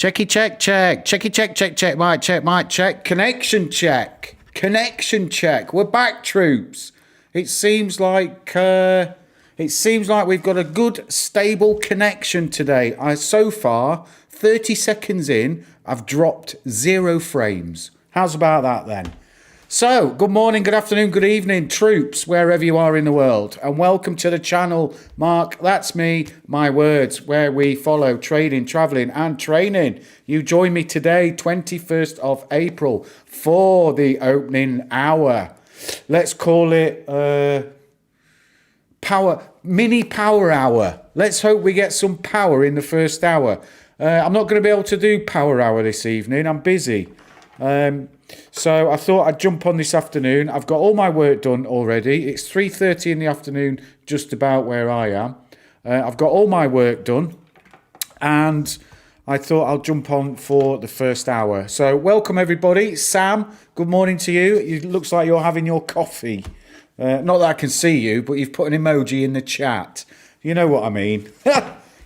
Checky check check. Checky check check check. Mic check. Connection check. Connection check. We're back, troops. It seems like we've got a good stable connection today. So far 30 seconds in, I've dropped 0 frames. How's about that then? So, good morning, good afternoon, good evening, troops, wherever you are in the world, and welcome to the channel. Mark, that's me, my words, where we follow trading, traveling, and training. You join me today, 21st of April, for the opening hour. Let's call it mini power hour. Let's hope we get some power in the first hour. I'm not going to be able to do power hour this evening. I'm busy. So I thought I'd jump on this afternoon. I've got all my work done already. It's 3:30 in the afternoon, just about where I am. I've got all my work done, and I thought I'll jump on for the first hour. So welcome everybody. Sam, good morning to you. It looks like you're having your coffee. Not that I can see you, but you've put an emoji in the chat. You know what I mean.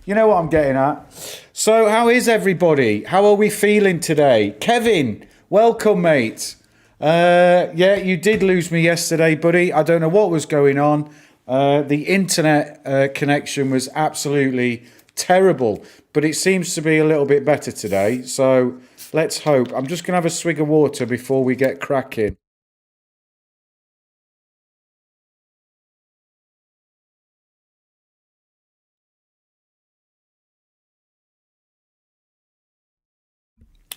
You know what I'm getting at. So how is everybody? How are we feeling today? Kevin, welcome, mate. Yeah, you did lose me yesterday, buddy. I don't know what was going on. The internet connection was absolutely terrible, but it seems to be a little bit better today. So let's hope. I'm just going to have a swig of water before we get cracking.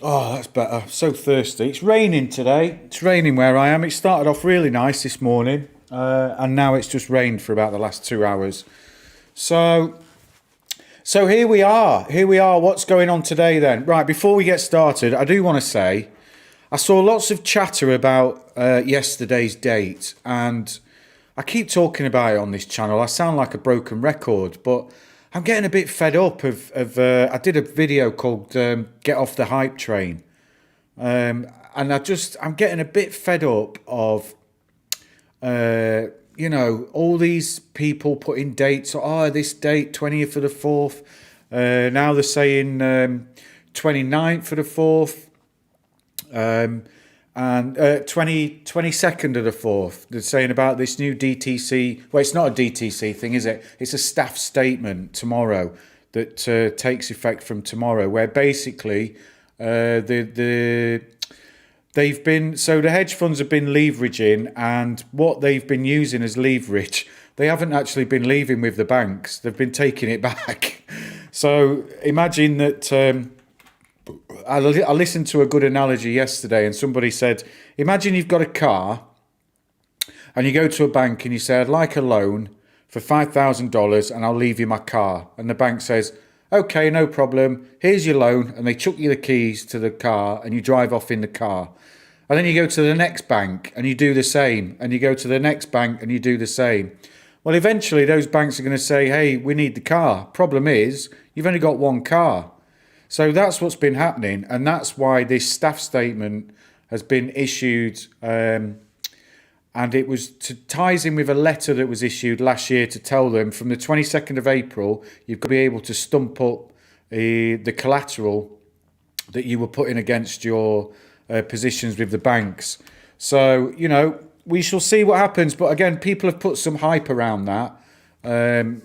Oh, that's better. So thirsty. It's raining today. It's raining where I am. It started off really nice this morning, and now it's just rained for about the last 2 hours. So here we are. Here we are. What's going on today then? Right, before we get started, I do want to say I saw lots of chatter about yesterday's date, and I keep talking about it on this channel. I sound like a broken record, but I'm getting a bit fed up of I did a video called Get Off the Hype Train. And I'm getting a bit fed up of, all these people putting dates. Oh, this date, 20th of the 4th. Now they're saying 29th of the 4th. And 22nd of the 4th, they're saying about this new DTC. Well, it's not a DTC thing, is it? It's a staff statement tomorrow that takes effect from tomorrow, where basically the hedge funds have been leveraging, and what they've been using as leverage, they haven't actually been leaving with the banks. They've been taking it back. So imagine that. I listened to a good analogy yesterday, and somebody said, imagine you've got a car and you go to a bank and you say, I'd like a loan for $5,000 and I'll leave you my car. And the bank says, okay, no problem. Here's your loan. And they chuck you the keys to the car and you drive off in the car. And then you go to the next bank and you do the same. And you go to the next bank and you do the same. Well, eventually those banks are going to say, hey, we need the car. Problem is, you've only got one car. So that's what's been happening, and that's why this staff statement has been issued, and it ties in with a letter that was issued last year to tell them from the 22nd of April, you've got to be able to stump up the collateral that you were putting against your positions with the banks. So, we shall see what happens. But again, people have put some hype around that,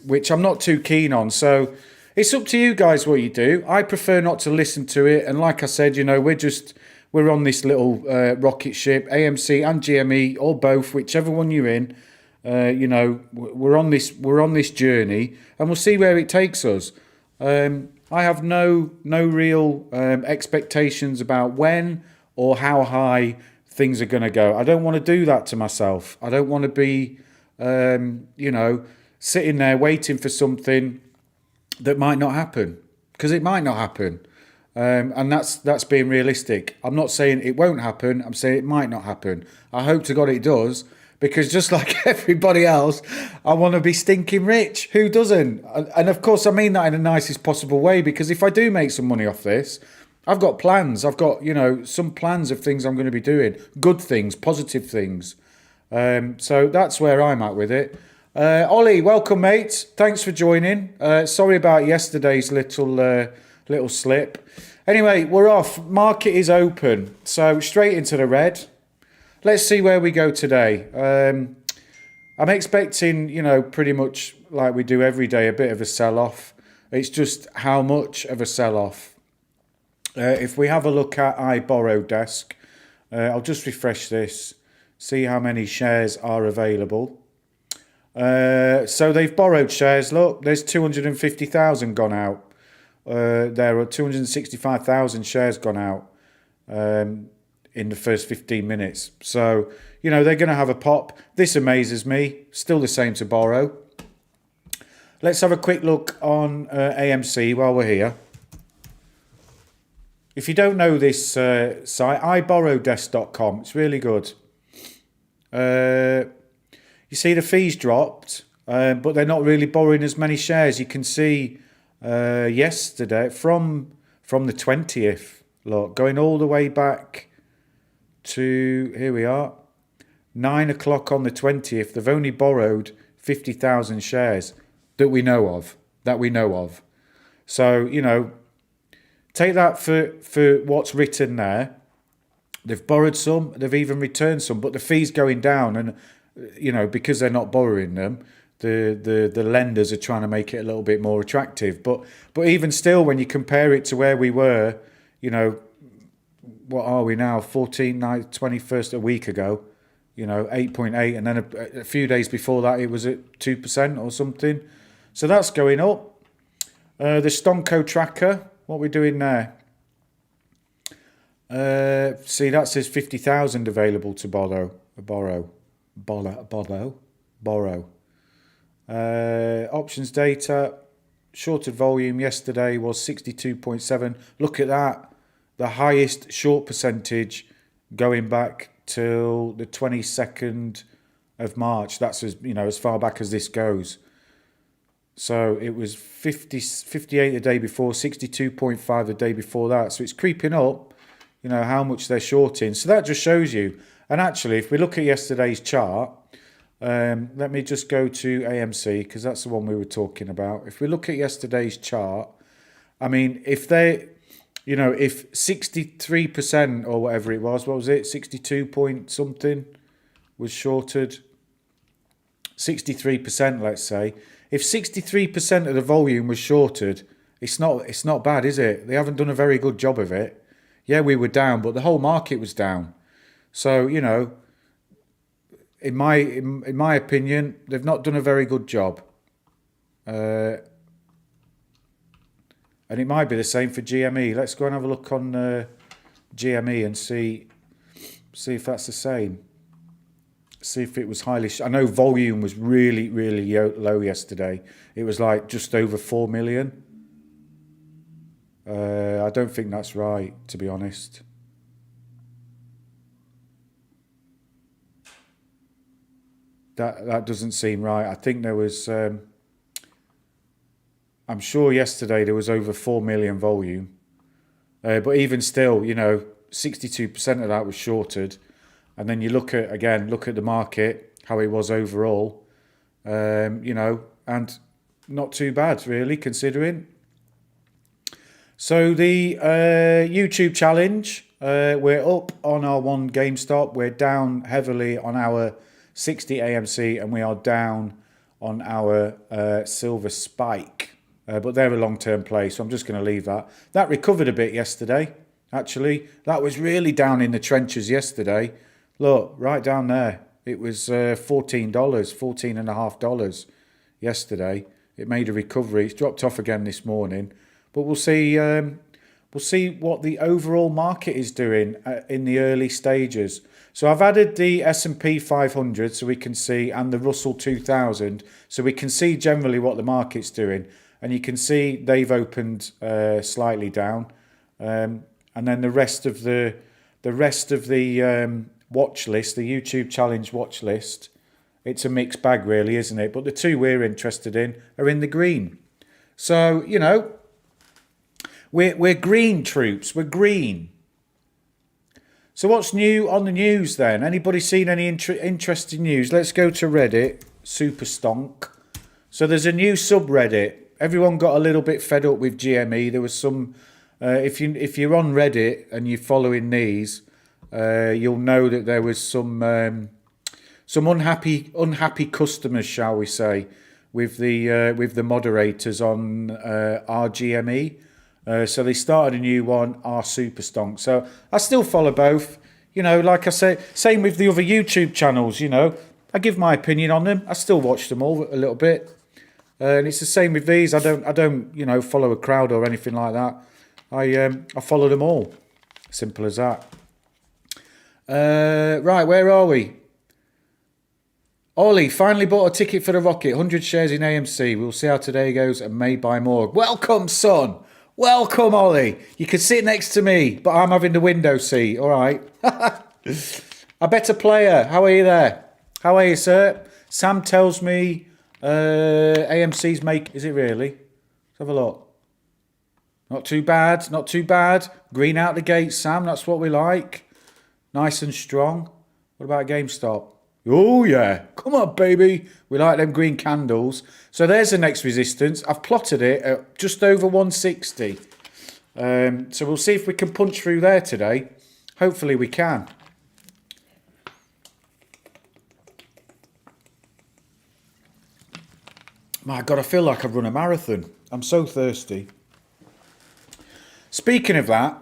which I'm not too keen on. So it's up to you guys what you do. I prefer not to listen to it. And like I said, we're on this little rocket ship, AMC and GME, or both, whichever one you're in. We're on this journey, and we'll see where it takes us. I have no real expectations about when or how high things are going to go. I don't want to do that to myself. I don't want to be, sitting there waiting for something that might not happen, because it might not happen, and that's being realistic. I'm not saying it won't happen. I'm saying it might not happen. I hope to God it does, because just like everybody else, I want to be stinking rich. Who doesn't? And of course, I mean that in the nicest possible way, because if I do make some money off this, I've got plans. I've got some plans of things I'm going to be doing, good things, positive things. So that's where I'm at with it. Ollie, welcome, mate. Thanks for joining. Sorry about yesterday's little little slip. Anyway, we're off. Market is open. So straight into the red. Let's see where we go today. I'm expecting, you know, pretty much like we do every day, a bit of a sell-off. It's just how much of a sell-off. If we have a look at iBorrowdesk, I'll just refresh this, see how many shares are available. So they've borrowed shares. Look, there's 250,000 gone out. There are 265,000 shares gone out in the first 15 minutes. So, you know, they're going to have a pop. This amazes me. Still the same to borrow. Let's have a quick look on AMC while we're here. If you don't know this site, iBorrowdesk.com, it's really good. You see the fees dropped, but they're not really borrowing as many shares. You can see yesterday from the 20th, look, going all the way back to, here we are, 9 o'clock on the 20th, they've only borrowed 50,000 shares that we know of. So, you know, take that for what's written there. They've borrowed some, they've even returned some, but the fee's going down, and you know, because they're not borrowing them, the lenders are trying to make it a little bit more attractive. But even still, when you compare it to where we were, you know, what are we now? 21st a week ago, you know, 8.8, and then a few days before that it was at 2% or something. So that's going up. The Stonko tracker, what we're doing there. See, that says 50,000 available to borrow. Options data, shorted volume yesterday was 62.7. Look at that, the highest short percentage going back till the 22nd of March. That's as, you know, as far back as this goes. So it was 58 the day before, 62.5 the day before that. So it's creeping up, you know, how much they're shorting. So that just shows you. And actually, if we look at yesterday's chart, let me just go to AMC, because that's the one we were talking about. If we look at yesterday's chart, I mean, if they, you know, if 63% or whatever it was, what was it, 62 point something was shorted, 63%, let's say. If 63% of the volume was shorted, it's not bad, is it? They haven't done a very good job of it. Yeah, we were down, but the whole market was down. So, you know, in my opinion, they've not done a very good job. And it might be the same for GME. Let's go and have a look on GME and see if that's the same. See if it was highly... I know volume was really, really low yesterday. It was like just over 4 million. I don't think that's right, to be honest. That doesn't seem right. I think there was... I'm sure yesterday there was over 4 million volume. But even still, you know, 62% of that was shorted. And then you look at the market, how it was overall, you know, and not too bad, really, considering. So the YouTube challenge, we're up on our one GameStop. We're down heavily on our 60 AMC, and we are down on our Silver Spike. But they're a long-term play, so I'm just going to leave that. That recovered a bit yesterday, actually. That was really down in the trenches yesterday. Look, right down there. It was $14, $14.50 yesterday. It made a recovery. It's dropped off again this morning. But we'll see what the overall market is doing in the early stages. So I've added the S&P 500 so we can see, and the Russell 2000, so we can see generally what the market's doing. And you can see they've opened slightly down. And then the rest of the watch list, the YouTube challenge watch list, it's a mixed bag really, isn't it? But the two we're interested in are in the green. So, you know, we're green troops, we're green. So what's new on the news then? Anybody seen any interesting news? Let's go to Reddit, Super Stonk. So there's a new subreddit Everyone got a little bit fed up with GME. There was some. If you're on Reddit and you're following these, you'll know that there was some unhappy customers, shall we say, with the moderators on RGME. So they started a new one, R Super Stonk. So I still follow both. You know, like I say, same with the other YouTube channels. You know, I give my opinion on them. I still watch them all a little bit, and it's the same with these. I don't follow a crowd or anything like that. I follow them all. Simple as that. Right, where are we? Ollie finally bought a ticket for the Rocket. 100 shares in AMC. We'll see how today goes and may buy more. Welcome, son. Welcome, Ollie. You can sit next to me, but I'm having the window seat. All right. A better player. How are you there? How are you, sir? Sam tells me AMC's make... Is it really? Let's have a look. Not too bad. Not too bad. Green out the gate, Sam. That's what we like. Nice and strong. What about GameStop? Oh, yeah. Come on, baby. We like them green candles. So there's the next resistance. I've plotted it at just over 160. So we'll see if we can punch through there today. Hopefully we can. My God, I feel like I've run a marathon. I'm so thirsty. Speaking of that,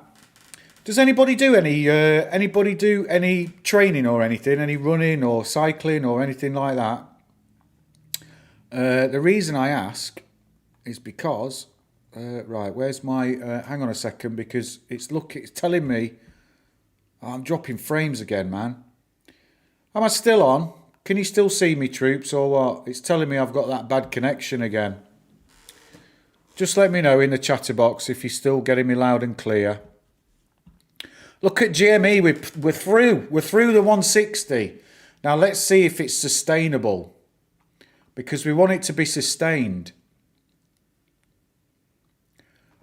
does anybody do any training or anything, any running or cycling or anything like that? The reason I ask is because right, where's my? Hang on a second, because it's telling me I'm dropping frames again, man. Am I still on? Can you still see me, troops, or what? It's telling me I've got that bad connection again. Just let me know in the chatterbox if you're still getting me loud and clear. Look at GME, we're through. We're through the 160. Now let's see if it's sustainable, because we want it to be sustained.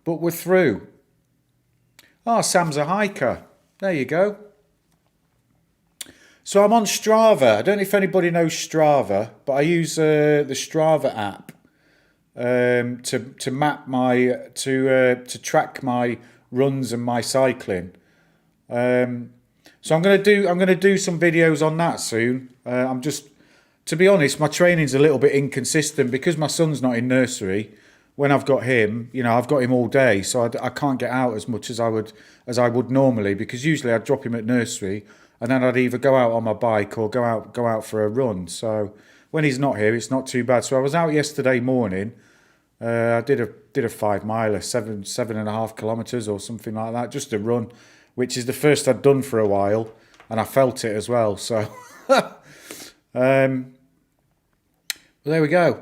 But we're through. Oh, Sam's a hiker. There you go. So I'm on Strava. I don't know if anybody knows Strava, but I use the Strava app to map to track my runs and my cycling. So I'm gonna do some videos on that soon. To be honest, my training's a little bit inconsistent because my son's not in nursery. When I've got him, I've got him all day, so I can't get out as much as I would normally, because usually I'd drop him at nursery and then I'd either go out on my bike or go out for a run. So when he's not here, it's not too bad. So I was out yesterday morning. I did a 5 miler, 7.5 kilometers or something like that, just a run, which is the first I'd done for a while, and I felt it as well. So, well, there we go.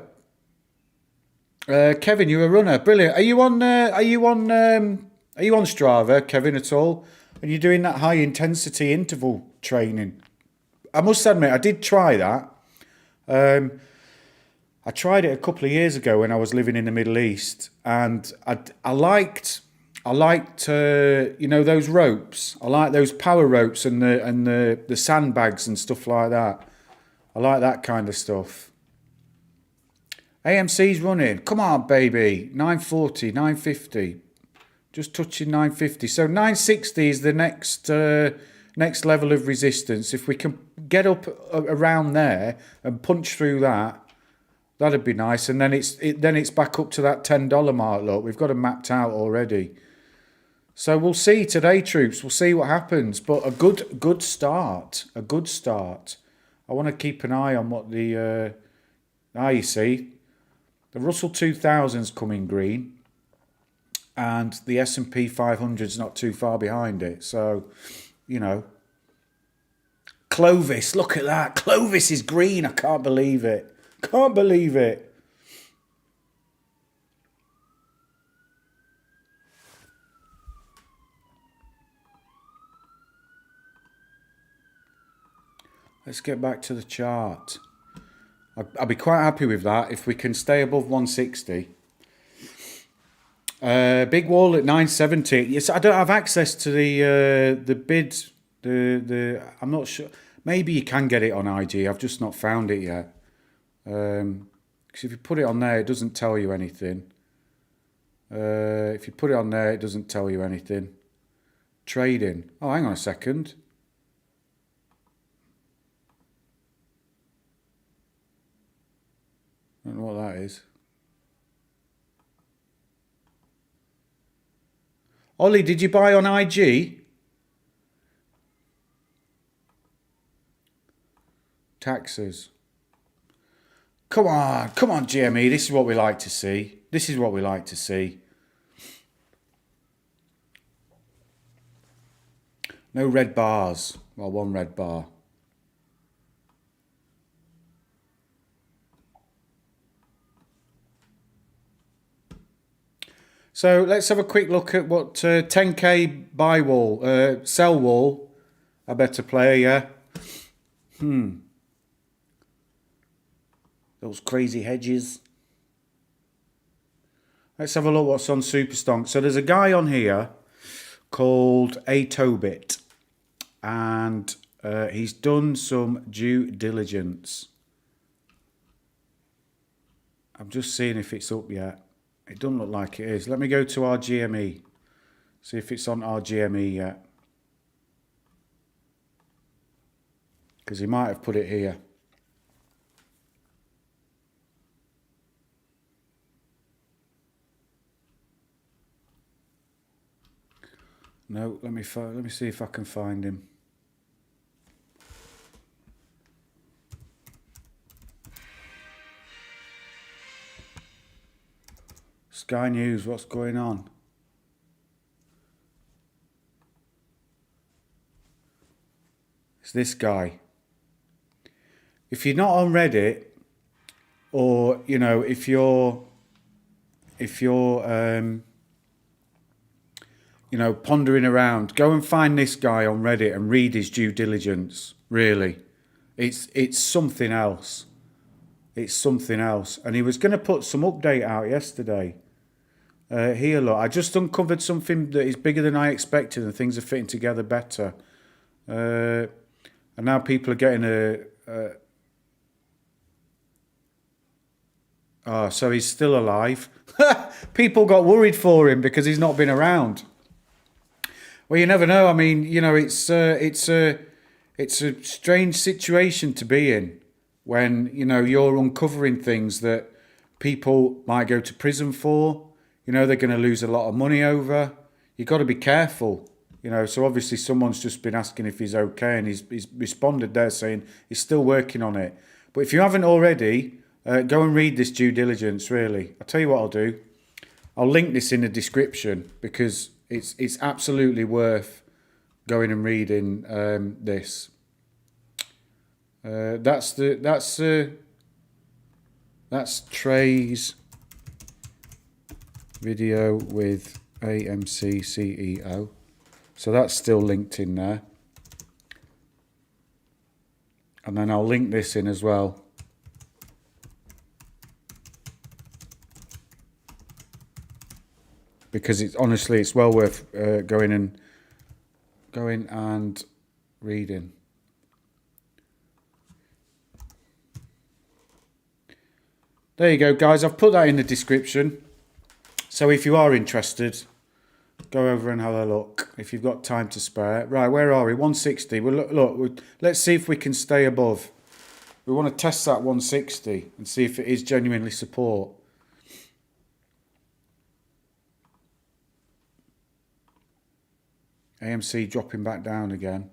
Kevin, you're a runner, brilliant. Are you on Strava, Kevin, at all? Are you doing that high intensity interval training? I must admit, I did try that. I tried it a couple of years ago when I was living in the Middle East, and I liked those ropes. I like those power ropes and the sandbags and stuff like that. I like that kind of stuff. AMC's running. Come on, baby. 940, 950. Just touching 950. So 960 is the next level of resistance. If we can get up around there and punch through that, that'd be nice. And then it's back up to that $10 mark. Look, we've got it mapped out already. So we'll see today, troops. We'll see what happens. But a good start. A good start. I want to keep an eye on what the... you see, the Russell 2000's coming green, and the S&P 500's not too far behind it. So, Clovis, look at that. Clovis is green. I can't believe it. Can't believe it. Let's get back to the chart. I'll be quite happy with that if we can stay above 160. Big wall at 970. Yes, I don't have access to the bid. I'm not sure. Maybe you can get it on IG. I've just not found it yet. Because if you put it on there, it doesn't tell you anything. If you put it on there, it doesn't tell you anything. Trading. Oh, hang on a second. I don't know what that is. Ollie, did you buy on IG? Taxes. Come on, GME. This is what we like to see. This is what we like to see. No red bars. Well, one red bar. So let's have a quick look at what 10k buy wall, sell wall. A better player, yeah. Those crazy hedges. Let's have a look what's on Superstonk. So there's a guy on here called A Tobit, and he's done some due diligence. I'm just seeing if it's up yet. It doesn't look like it is. Let me go to our GME. See if it's on our GME yet. Because he might have put it here. No, let me see if I can find him. Sky News, what's going on? It's this guy. If you're not on Reddit, or you know, if you're you know, pondering around, go and find this guy on Reddit and read his due diligence. Really, it's something else. It's something else. And he was going to put some update out yesterday. Here, look, I just uncovered something that is bigger than I expected, and things are fitting together better. And now people are getting Oh, so he's still alive. People got worried for him because he's not been around. Well, you never know. I mean, you know, it's a strange situation to be in when, you know, you're uncovering things that people might go to prison for. You know, they're going to lose a lot of money over. You've got to be careful. You know, so obviously someone's just been asking if he's okay, and he's responded there saying he's still working on it. But if you haven't already, go and read this due diligence, really. I'll tell you what I'll do. I'll link this in the description because it's absolutely worth going and reading this. That's Trey's video with AMC CEO. So that's still linked in there. And then I'll link this in as well. Because it's honestly, it's well worth going and reading. There you go, guys. I've put that in the description. So if you are interested, go over and have a look if you've got time to spare. Right, where are we? 160. Well, look, let's see if we can stay above. We want to test that 160 and see if it is genuinely support. AMC dropping back down again.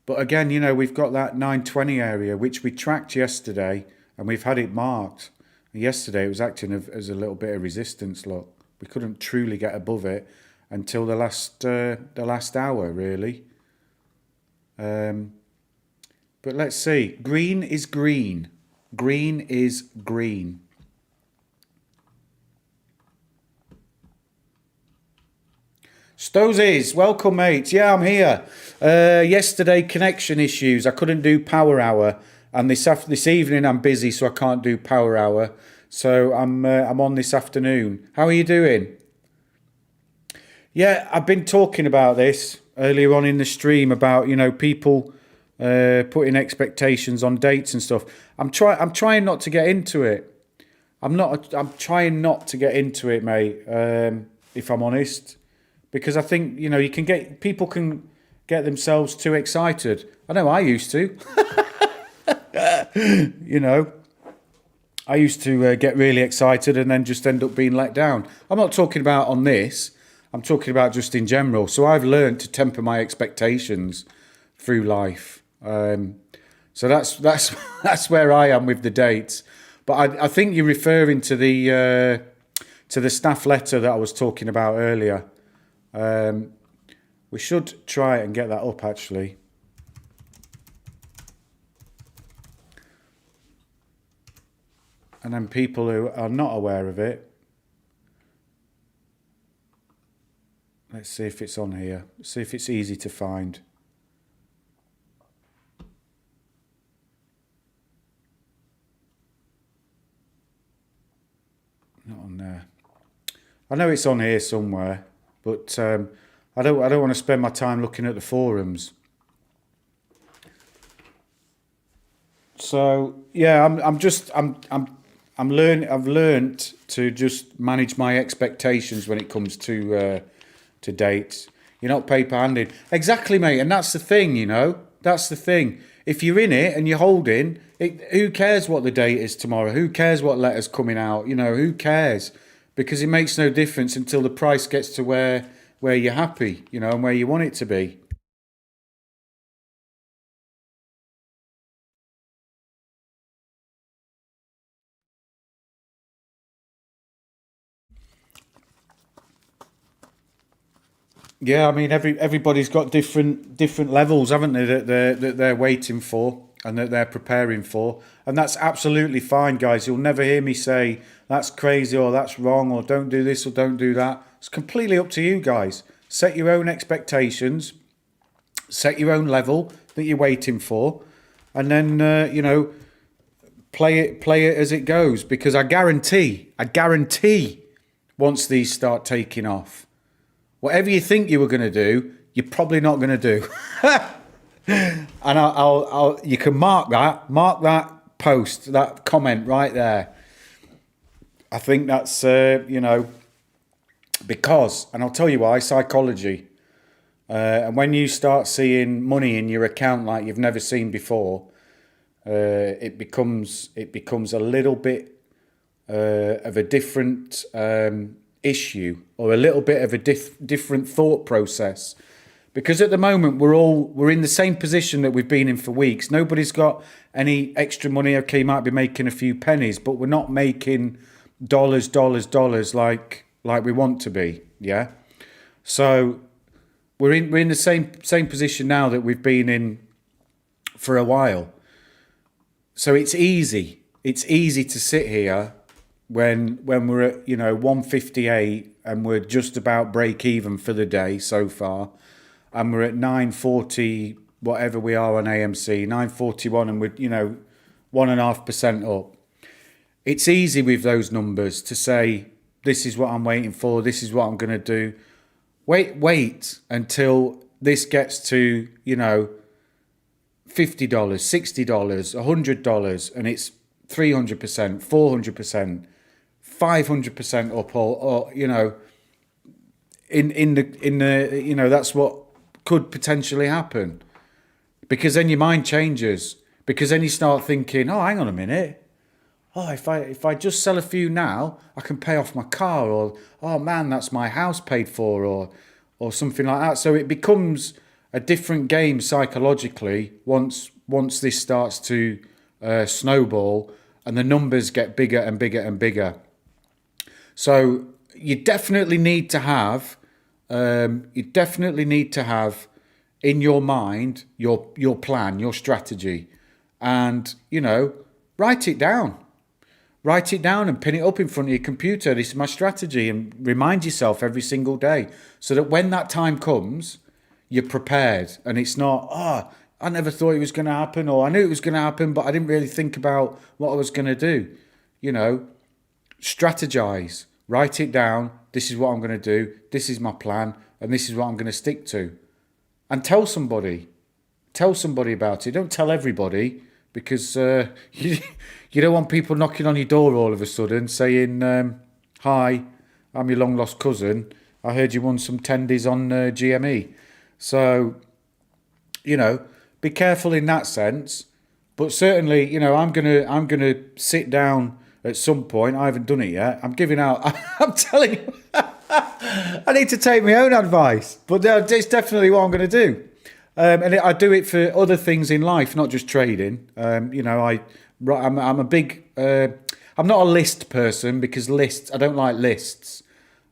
But again, you know, we've got that 920 area, which we tracked yesterday, and we've had it marked. Yesterday, it was acting as a little bit of resistance, look. We couldn't truly get above it until the last hour, really. But let's see. Green is green. Green is green. Stozes, welcome, mate. Yeah, I'm here. Yesterday, connection issues. I couldn't do power hour, and this evening I'm busy, so I can't do power hour. So I'm on this afternoon. How are you doing? Yeah, I've been talking about this earlier on in the stream about, you know, people putting expectations on dates and stuff. I'm trying not to get into it. I'm trying not to get into it, mate. If I'm honest, because I think you can get people can get themselves too excited. I know I used to. you know, I used to get really excited and then just end up being let down. I'm not talking about on this. I'm talking about just in general. So I've learned to temper my expectations through life. So that's that's where I am with the dates. But I think you're referring to the staff letter that I was talking about earlier. We should try and get that up actually. And then people who are not aware of it, let's see if it's on here. See if it's easy to find. Not on there. I know it's on here somewhere, but I don't want to spend my time looking at the forums. So yeah, I'm learning. I've learned to just manage my expectations when it comes to dates. You're not paper handed, exactly, mate. And that's the thing, That's the thing. If you're in it and you're holding it, who cares what the date is tomorrow? Who cares what letter's coming out? Who cares? Because it makes no difference until the price gets to where you're happy, and where you want it to be. Yeah, I mean everybody's got different levels, haven't they? That they're waiting for and that they're preparing for, and that's absolutely fine, guys. You'll never hear me say that's crazy or that's wrong or don't do this or don't do that. It's completely up to you guys. Set your own expectations, set your own level that you're waiting for, and then play it as it goes. Because I guarantee, once these start taking off, whatever you think you were going to do, you're probably not going to do. And you can mark that post, that comment right there. I think that's because, and I'll tell you why, psychology. And when you start seeing money in your account like you've never seen before, it becomes a little bit of a different issue, or a little bit of a different thought process, because at the moment we're in the same position that we've been in for weeks. Nobody's got any extra money. Okay, might be making a few pennies, but we're not making dollars like we want to be. Yeah, so we're in the same position now that we've been in for a while. So it's easy to sit here when we're at 158 and we're just about break even for the day so far, and we're at 940 whatever we are on AMC, 941, and we're 1.5% up. It's easy with those numbers to say this is what I'm waiting for, this is what I'm going to do. Wait until this gets to $50, $60, $100, and it's 300%, 400%, 500% up, or in the that's what could potentially happen, because then your mind changes, because then you start thinking, oh, hang on a minute, oh, if I just sell a few now, I can pay off my car, or oh man, that's my house paid for, or something like that. So it becomes a different game psychologically once this starts to snowball and the numbers get bigger and bigger and bigger. So you definitely need to have in your mind your plan, your strategy, and write it down. Write it down and pin it up in front of your computer. This is my strategy, and remind yourself every single day, so that when that time comes, you're prepared, and it's not, I never thought it was going to happen, or I knew it was going to happen, but I didn't really think about what I was going to do. Strategize, write it down. This is what I'm going to do. This is my plan, and this is what I'm going to stick to. And tell somebody about it. Don't tell everybody, because you don't want people knocking on your door all of a sudden saying, "Hi, I'm your long lost cousin. I heard you won some tendies on GME." So be careful in that sense. But certainly, I'm gonna sit down at some point. I haven't done it yet. I'm giving out. I'm telling you, I need to take my own advice. But it's definitely what I'm going to do. And I do it for other things in life, not just trading. I'm a big. I'm not a list person because lists. I don't like lists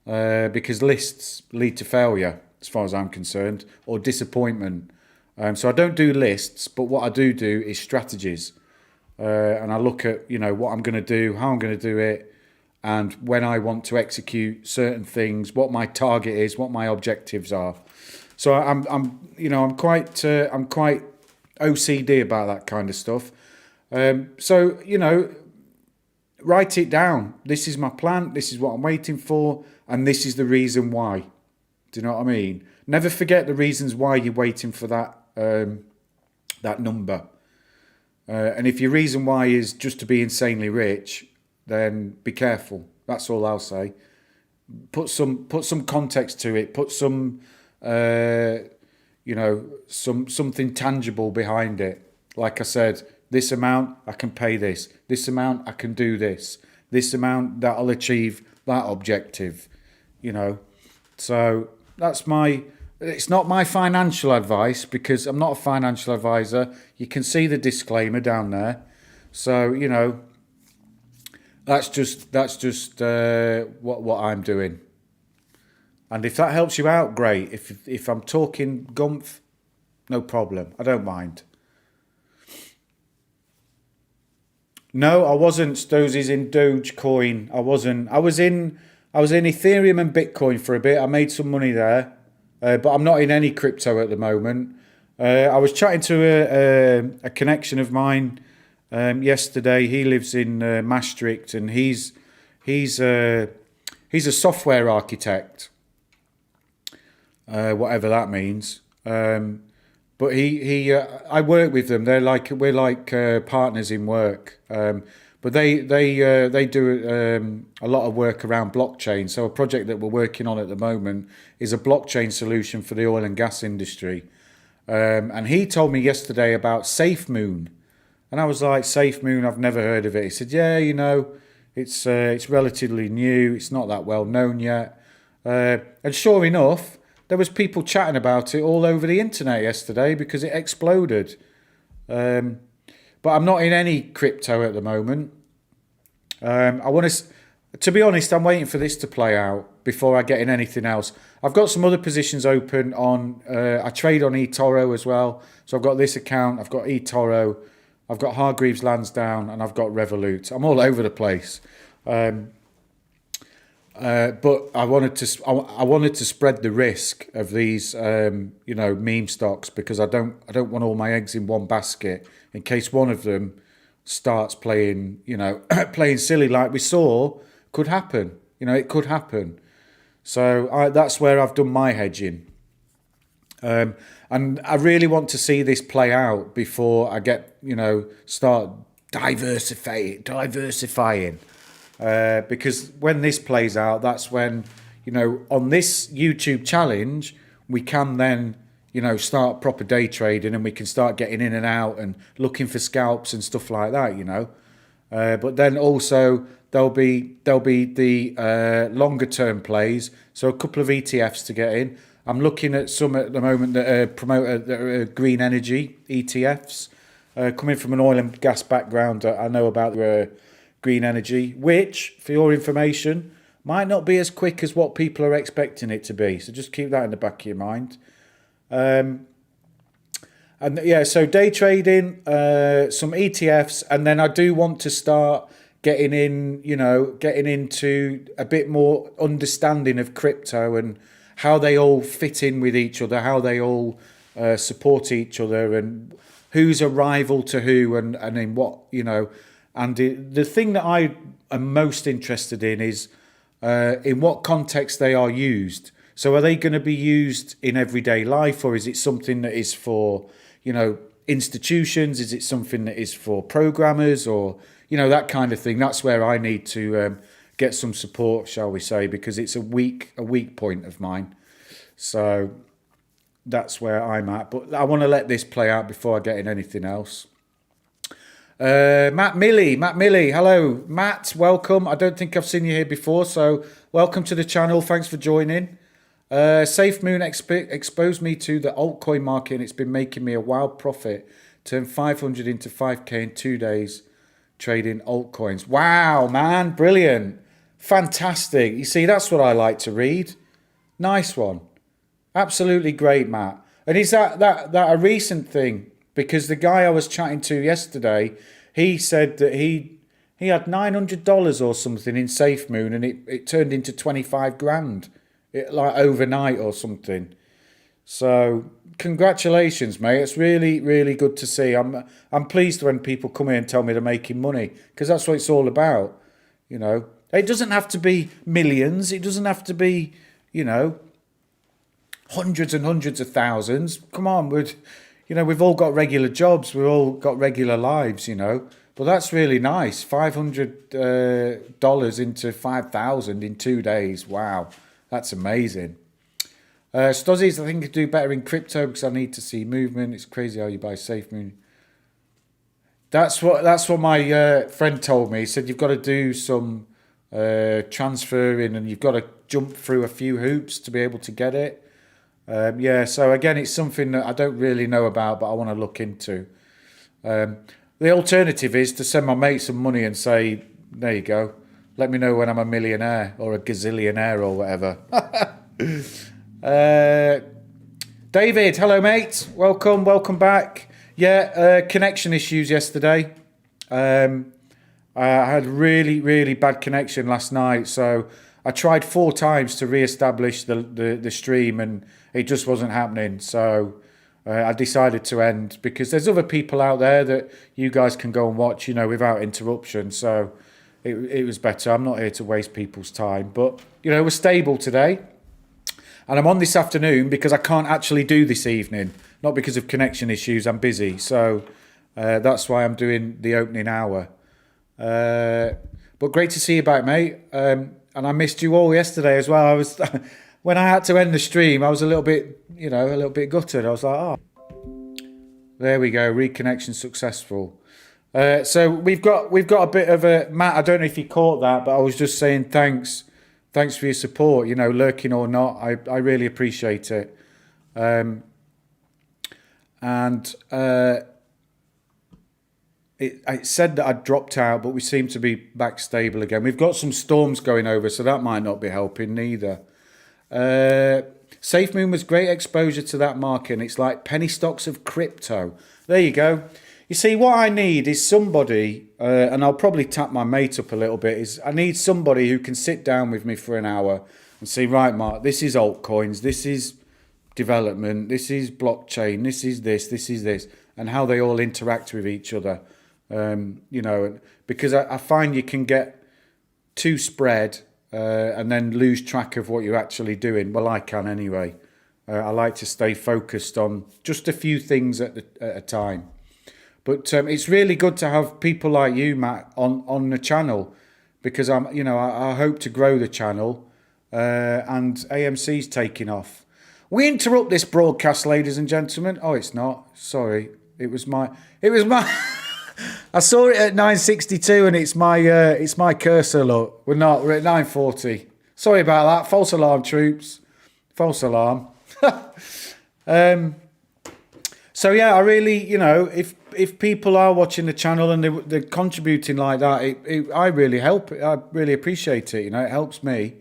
because lists lead to failure, as far as I'm concerned, or disappointment. So I don't do lists, but what I do is strategies, and I look at what I'm going to do, how I'm going to do it, and when I want to execute certain things, what my target is, what my objectives are. So I'm quite OCD about that kind of stuff. So write it down. This is my plan. This is what I'm waiting for, and this is the reason why. Do you know what I mean? Never forget the reasons why you're waiting for that number. And if your reason why is just to be insanely rich, then be careful. That's all I'll say. Put some context to it. Put some something tangible behind it. Like I said, this amount I can pay this. This amount I can do this. This amount that'll achieve that objective. So that's my. It's not my financial advice because I'm not a financial advisor. You can see the disclaimer down there. So that's just what I'm doing. And if that helps you out, great. If I'm talking gumph, no problem. I don't mind. No, I wasn't. Stosies in Dogecoin. I wasn't. I was in Ethereum and Bitcoin for a bit. I made some money there. But I'm not in any crypto at the moment. I was chatting to a connection of mine yesterday. He lives in Maastricht, and he's a software architect, whatever that means. But I work with them. We're like partners in work. But they do a lot of work around blockchain. So a project that we're working on at the moment is a blockchain solution for the oil and gas industry. And he told me yesterday about SafeMoon, and I was like, SafeMoon, I've never heard of it. He said, yeah, it's relatively new. It's not that well known yet. And sure enough, there was people chatting about it all over the internet yesterday because it exploded. But I'm not in any crypto at the moment. To be honest, I'm waiting for this to play out before I get in anything else. I've got some other positions open on. I trade on eToro as well. So I've got this account. I've got eToro. I've got Hargreaves Lansdown, and I've got Revolut. I'm all over the place. But I wanted to spread the risk of these meme stocks because I don't want all my eggs in one basket in case one of them starts playing playing silly like we saw could happen. It could happen. So that's where I've done my hedging. And I really want to see this play out before I start diversifying. Because when this plays out, that's when, on this YouTube challenge, we can then, start proper day trading and we can start getting in and out and looking for scalps and stuff like that, But then also there'll be the longer term plays. So a couple of ETFs to get in. I'm looking at some at the moment that are green energy ETFs. Coming from an oil and gas background, I know about green energy, which, for your information, might not be as quick as what people are expecting it to be. So just keep that in the back of your mind. So day trading, some ETFs, and then I do want to start getting into a bit more understanding of crypto and how they all fit in with each other, how they all support each other, and who's a rival to who, and in what, And the thing that I am most interested in is in what context they are used. So are they going to be used in everyday life, or is it something that is for, institutions? Is it something that is for programmers, or that kind of thing? That's where I need to get some support, shall we say, because it's a weak point of mine. So that's where I'm at. But I want to let this play out before I get in anything else. Matt Milley, hello. Matt, welcome. I don't think I've seen you here before, so welcome to the channel. Thanks for joining. SafeMoon exposed me to the altcoin market, and it's been making me a wild profit. Turned 500 into 5k in 2 days trading altcoins. Wow, man, brilliant. Fantastic. You see, that's what I like to read. Nice one. Absolutely great, Matt. And is that a recent thing? Because the guy I was chatting to yesterday, he said that he had $900 or something in SafeMoon, and it turned into 25 grand, like overnight or something. So congratulations, mate. It's really, really good to see. I'm pleased when people come in and tell me they're making money, because that's what it's all about. It doesn't have to be millions. It doesn't have to be, hundreds and hundreds of thousands. Come on, we've all got regular jobs. We've all got regular lives, But that's really nice. $500 into 5,000 in 2 days. Wow, that's amazing. Stozzies, I think I do better in crypto because I need to see movement. It's crazy how you buy SafeMoon. That's what my friend told me. He said you've got to do some transferring, and you've got to jump through a few hoops to be able to get it. So again, it's something that I don't really know about, but I want to look into. The alternative is to send my mate some money and say, there you go, let me know when I'm a millionaire or a gazillionaire or whatever. David, hello mate, welcome back. Connection issues yesterday. I had really, really bad connection last night, so I tried 4 times to re-establish the stream, and it just wasn't happening. So I decided to end, because there's other people out there that you guys can go and watch, without interruption. So it was better. I'm not here to waste people's time. But, we're stable today. And I'm on this afternoon because I can't actually do this evening. Not because of connection issues. I'm busy. So that's why I'm doing the opening hour. But great to see you back, mate. And I missed you all yesterday as well. I was when I had to end the stream, I was a little bit gutted. I was like, oh, there we go, reconnection successful. So we've got a bit of a Matt. I don't know if you caught that, but I was just saying thanks for your support. Lurking or not, I really appreciate it. It said that I'd dropped out, but we seem to be back stable again. We've got some storms going over, so that might not be helping neither. SafeMoon was great exposure to that market, and it's like penny stocks of crypto. There you go. You see, what I need is somebody, and I'll probably tap my mate up a little bit, is I need somebody who can sit down with me for an hour and say, right, Mark, this is altcoins, this is development, this is blockchain, this is this, and how they all interact with each other. Because I find you can get too spread and then lose track of what you're actually doing. Well, I can anyway. I like to stay focused on just a few things at a time. But it's really good to have people like you, Matt, on the channel, because I hope to grow the channel, and AMC's taking off. We interrupt this broadcast, ladies and gentlemen. Oh, it's not. Sorry, it was my. I saw it at 9:62, and it's my cursor. Look, we're at 9:40. Sorry about that. False alarm, troops. False alarm. So yeah, I really, if people are watching the channel and they're contributing like that, I really appreciate it. It helps me.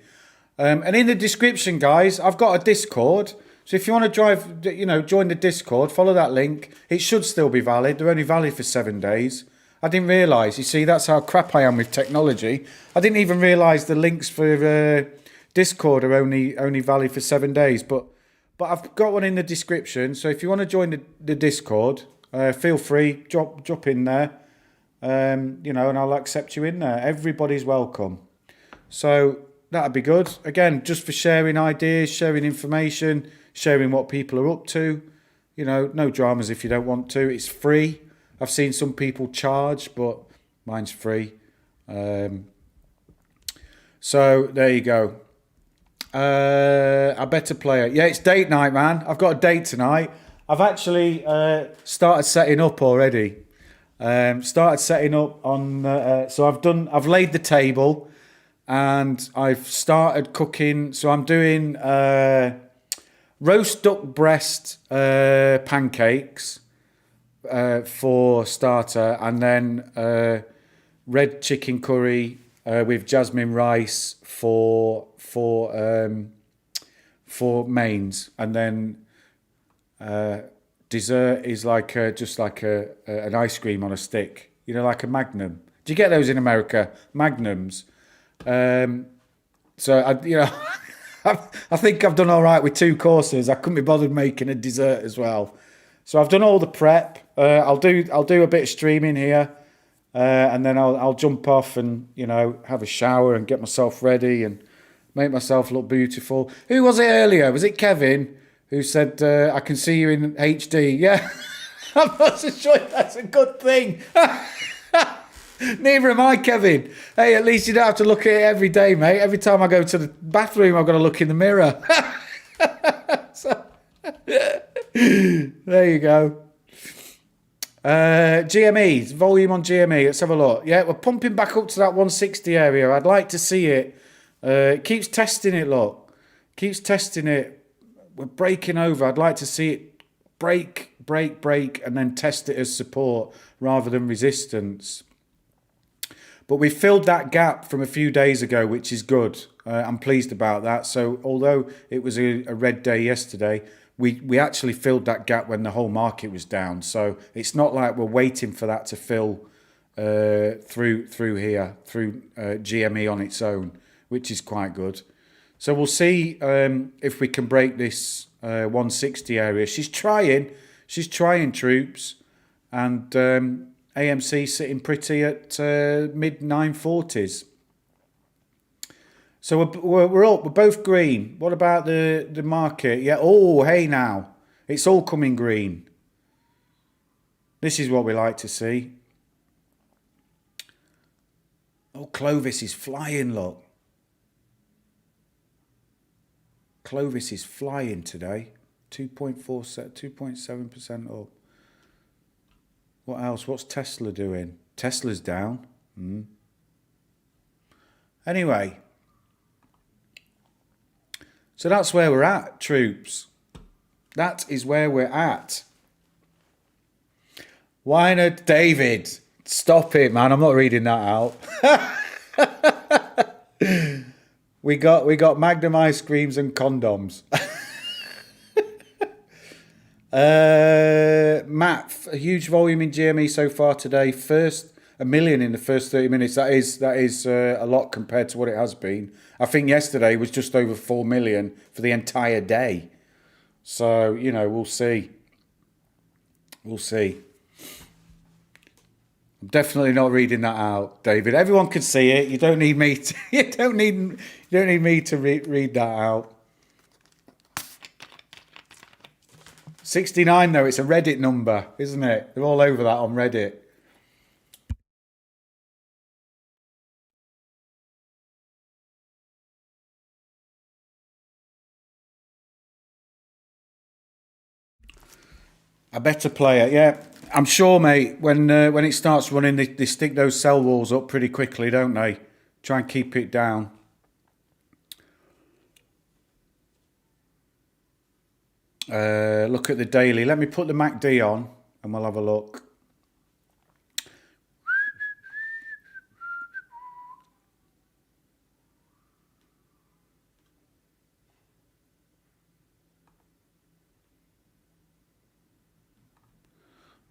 And in the description, guys, I've got a Discord. So if you want to join the Discord, follow that link. It should still be valid. They're only valid for 7 days. I didn't realise. You see, that's how crap I am with technology. I didn't even realise the links for Discord are only valid for 7 days. But I've got one in the description. So if you want to join the Discord, feel free, drop in there. And I'll accept you in there. Everybody's welcome. So that'd be good. Again, just for sharing ideas, sharing information, sharing what people are up to. You know, no dramas if you don't want to. It's free. I've seen some people charge, but mine's free. Um, so there you go. I better play it. Yeah, it's date night, man. I've got a date tonight. I've actually started setting up already. Started setting up on. So I've laid the table, and I've started cooking. So I'm doing roast duck breast pancakes for starter, and then red chicken curry with jasmine rice for mains, and then dessert is like just like an ice cream on a stick, you know, like a Magnum. Do you get those in America? Magnums. So I think I've done all right with two courses. I couldn't be bothered making a dessert as well. So I've done all the prep. I'll do a bit of streaming here, and then I'll jump off and have a shower and get myself ready and make myself look beautiful. Who was it earlier? Was it Kevin who said I can see you in HD? Yeah, I'm not so sure if that's a good thing. Neither am I, Kevin. Hey, at least you don't have to look at it every day, mate. Every time I go to the bathroom, I've got to look in the mirror. So, there you go. GME, volume on GME. Let's have a look. Yeah, we're pumping back up to that 160 area. I'd like to see it. It keeps testing it, look. Keeps testing it. We're breaking over. I'd like to see it break, and then test it as support rather than resistance. But we filled that gap from a few days ago, which is good. I'm pleased about that. So although it was a red day yesterday, we actually filled that gap when the whole market was down. So it's not like we're waiting for that to fill through here, through GME on its own, which is quite good. So we'll see if we can break this 160 area. She's trying, troops, and AMC sitting pretty at mid 940s. So we're up. We're both green. What about the market? Yeah. Oh, hey now, it's all coming green. This is what we like to see. Oh, Clovis is flying. Look, Clovis is flying today. 2.7% up. What else? What's Tesla doing? Tesla's down. Anyway, so that's where we're at, troops. That is where we're at. Weiner David, stop it, man. I'm not reading that out. We got Magnum ice creams and condoms. Matt, a huge volume in GME so far today. First, 1 million in the first 30 minutes. That is a lot compared to what it has been. I think yesterday was just over 4 million for the entire day. So, we'll see. We'll see. I'm definitely not reading that out, David. Everyone can see it. You don't need me to. You don't need me to read that out. 69 though, it's a Reddit number, isn't it? They're all over that on Reddit. I better play it, yeah. I'm sure, mate, when it starts running, they stick those cell walls up pretty quickly, don't they? Try and keep it down. Look at the daily. Let me put the MACD on and we'll have a look.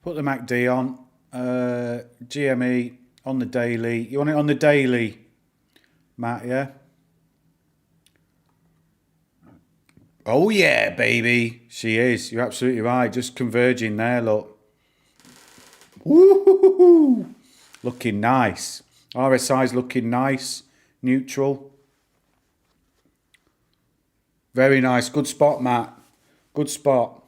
Put the MACD on. GME on the daily. You want it on the daily, Matt, yeah? Oh yeah, baby. She is. You're absolutely right. Just converging there, look. Woo-hoo-hoo-hoo. Looking nice. RSI's looking nice. Neutral. Very nice. Good spot, Matt. Good spot.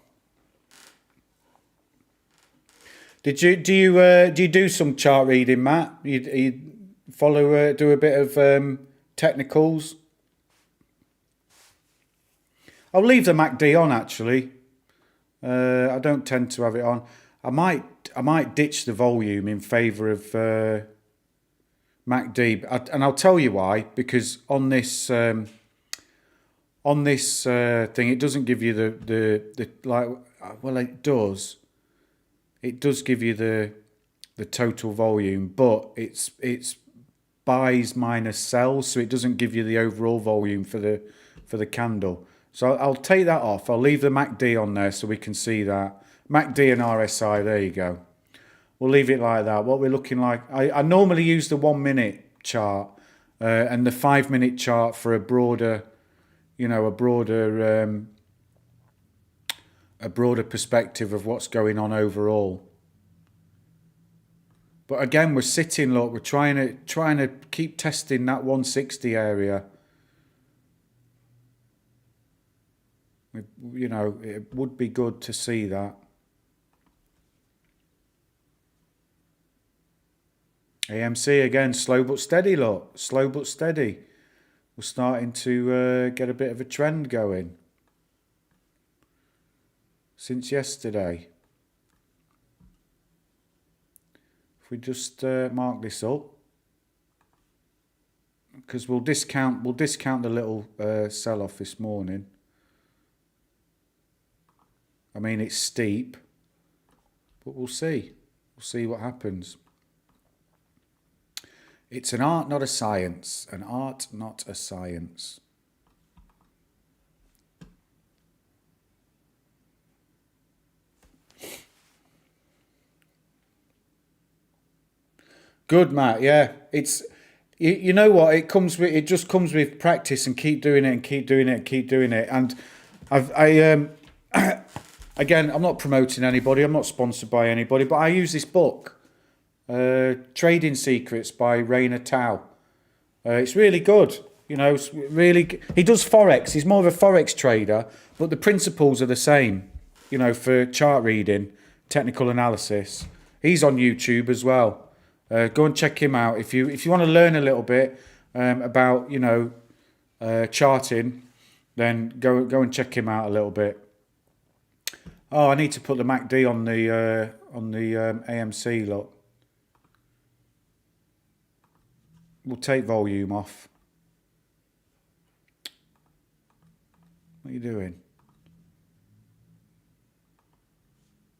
Do you do some chart reading, Matt? You follow do a bit of technicals? I'll leave the MACD on actually. I don't tend to have it on. I might ditch the volume in favour of MACD, and I'll tell you why. Because on this thing, it doesn't give you the like. Well, it does. It does give you the total volume, but it's buys minus sells, so it doesn't give you the overall volume for the candle. So I'll take that off. I'll leave the MACD on there so we can see that. MACD and RSI, there you go. We'll leave it like that. What we're looking like, I normally use the 1 minute chart and the 5 minute chart for a broader perspective of what's going on overall. But again, we're sitting, look, we're trying to keep testing that 160 area. It would be good to see that. AMC again, slow but steady, look, slow but steady. We're starting to get a bit of a trend going since yesterday. If we just mark this up, because we'll discount the little sell-off this morning. I mean, it's steep, but we'll see. We'll see what happens. It's an art, not a science. An art, not a science. Good, Matt. Yeah, it's you know what, it just comes with practice and keep doing it and keep doing it and keep doing it. And again, I'm not promoting anybody. I'm not sponsored by anybody, but I use this book, Trading Secrets by Rainer Tao. It's really good. It's really. He does forex. He's more of a forex trader, but the principles are the same. For chart reading, technical analysis. He's on YouTube as well. Go and check him out if you want to learn a little bit about charting. Then go and check him out a little bit. Oh, I need to put the MACD on the AMC. Look, we'll take volume off. What are you doing?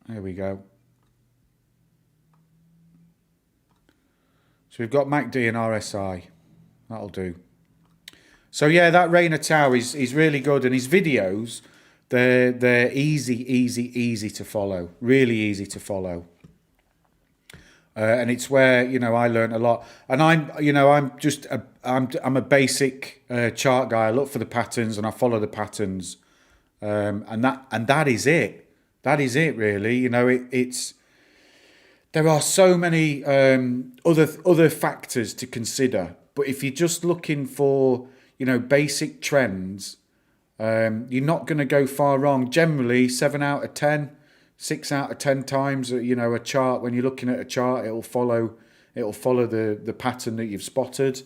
There we go. So we've got MACD and RSI. That'll do. So yeah, that Rainer Tao is really good, and his videos, they're easy to follow. Really easy to follow. And it's where I learned a lot. And I'm a basic chart guy. I look for the patterns and I follow the patterns. And that is it. That is it really. It's. There are so many other factors to consider, but if you're just looking for basic trends, you're not going to go far wrong. Generally, 7 out of 10, 6 out of 10 times, a chart. When you're looking at a chart, it'll follow the pattern that you've spotted.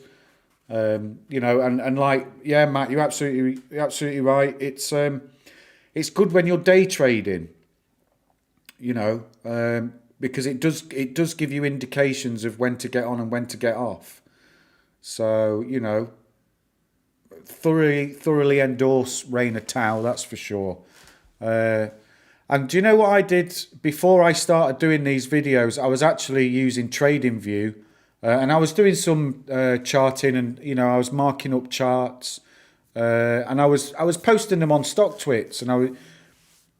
And like Matt, you're absolutely right. It's good when you're day trading. Because it does give you indications of when to get on and when to get off. So, thoroughly endorse Rainer Tao, that's for sure. And do you know what I did before I started doing these videos? I was actually using TradingView, and I was doing some charting, and I was marking up charts, and I was posting them on StockTwits, and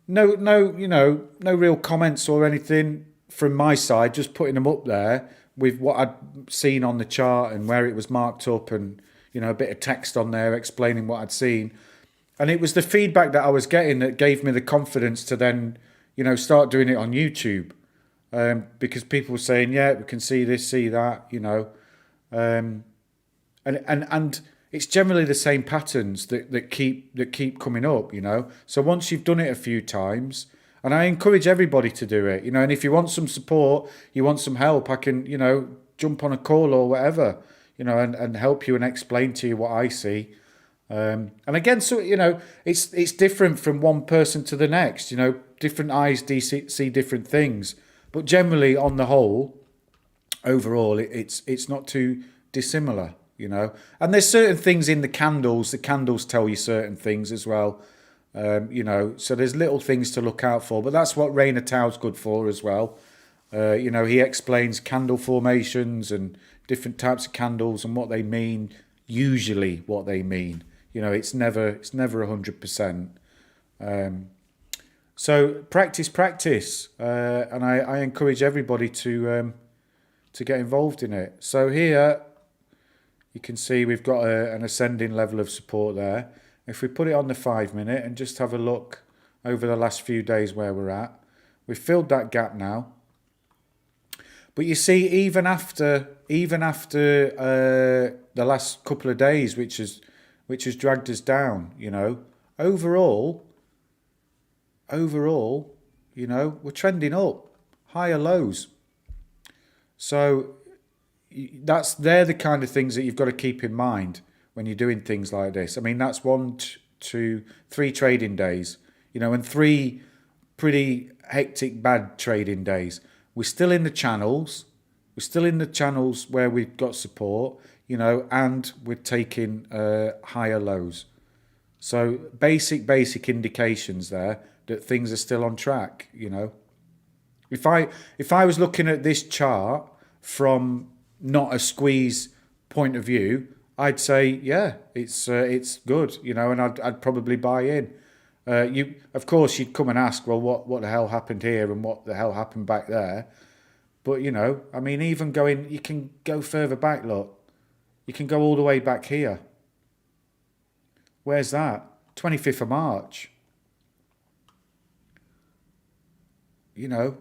no real comments or anything from my side, just putting them up there with what I'd seen on the chart and where it was marked up, and a bit of text on there explaining what I'd seen. And it was the feedback that I was getting that gave me the confidence to then start doing it on YouTube, because people were saying, yeah, we can see this, see that, and it's generally the same patterns that keep coming up. So once you've done it a few times, And I encourage everybody to do it, you know. And if you want some support, you want some help, I can, you know, jump on a call or whatever, you know, and help you and explain to you what I see. And again, so you know, it's different from one person to the next. You know, different eyes see different things, but generally, on the whole, overall, it's not too dissimilar. You know, and there's certain things in the candles. The candles tell you certain things as well. You know, so there's little things to look out for, but that's what Rainer Tau's good for as well. You know, he explains candle formations and different types of candles and what they mean. Usually, what they mean. You know, it's never 100%. So practice, and I encourage everybody to get involved in it. So here you can see we've got an ascending level of support there. If we put it on the 5 minute and just have a look over the last few days where we're at, we've filled that gap now. But you see, even after the last couple of days, which has dragged us down, you know, overall, you know, we're trending up, higher lows. So they're the kind of things that you've got to keep in mind when you're doing things like this. I mean, that's 1, 2, 3 trading days, you know, and 3 pretty hectic, bad trading days. We're still in the channels. We're still in the channels where we've got support, you know, and we're taking higher lows. So basic indications there that things are still on track, you know. If I was looking at this chart from not a squeeze point of view, I'd say, yeah, it's good, you know, and I'd probably buy in. Of course, you'd come and ask, well, what the hell happened here and what the hell happened back there? But, you know, I mean, even you can go further back, look. You can go all the way back here. Where's that? 25th of March. You know,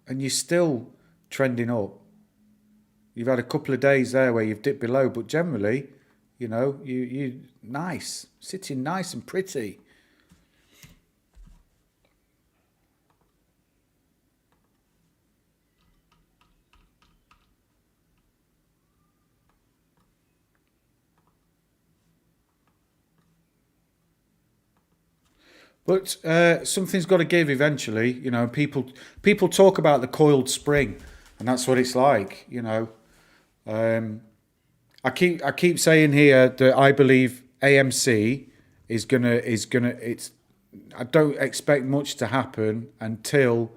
and you're still trending up. You've had a couple of days there where you've dipped below, but generally, you know, you nice, sitting nice and pretty. But something's got to give eventually, you know. People talk about the coiled spring, and that's what it's like, you know. I keep saying here that I believe AMC is gonna. I don't expect much to happen until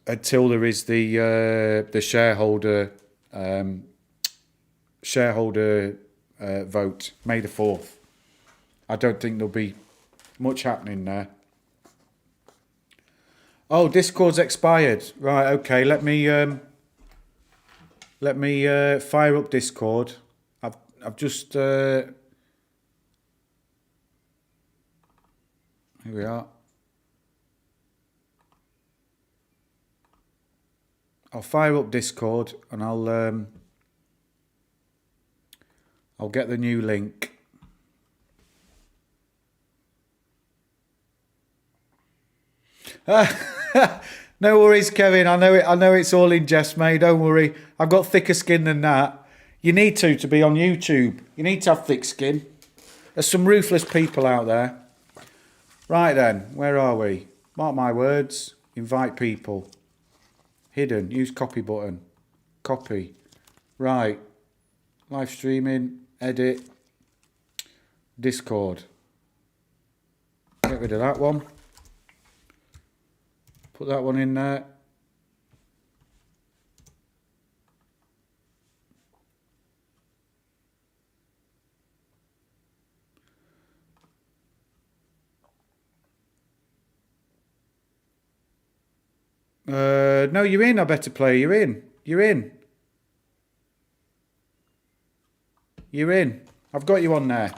there is the shareholder vote, May the 4th. I don't think there'll be much happening there. Oh, Discord's expired. Right, okay. Let me fire up Discord. I've just here we are. I'll fire up Discord and I'll get the new link. No worries, Kevin. I know it's all in jest, mate. Don't worry. I've got thicker skin than that. You need to be on YouTube. You need to have thick skin. There's some ruthless people out there. Right then, where are we? Mark my words. Invite people. Hidden. Use copy button. Copy. Right. Live streaming. Edit. Discord. Get rid of that one. Put that one in there. No, you're in, I better play. You're in. You're in. You're in. I've got you on there.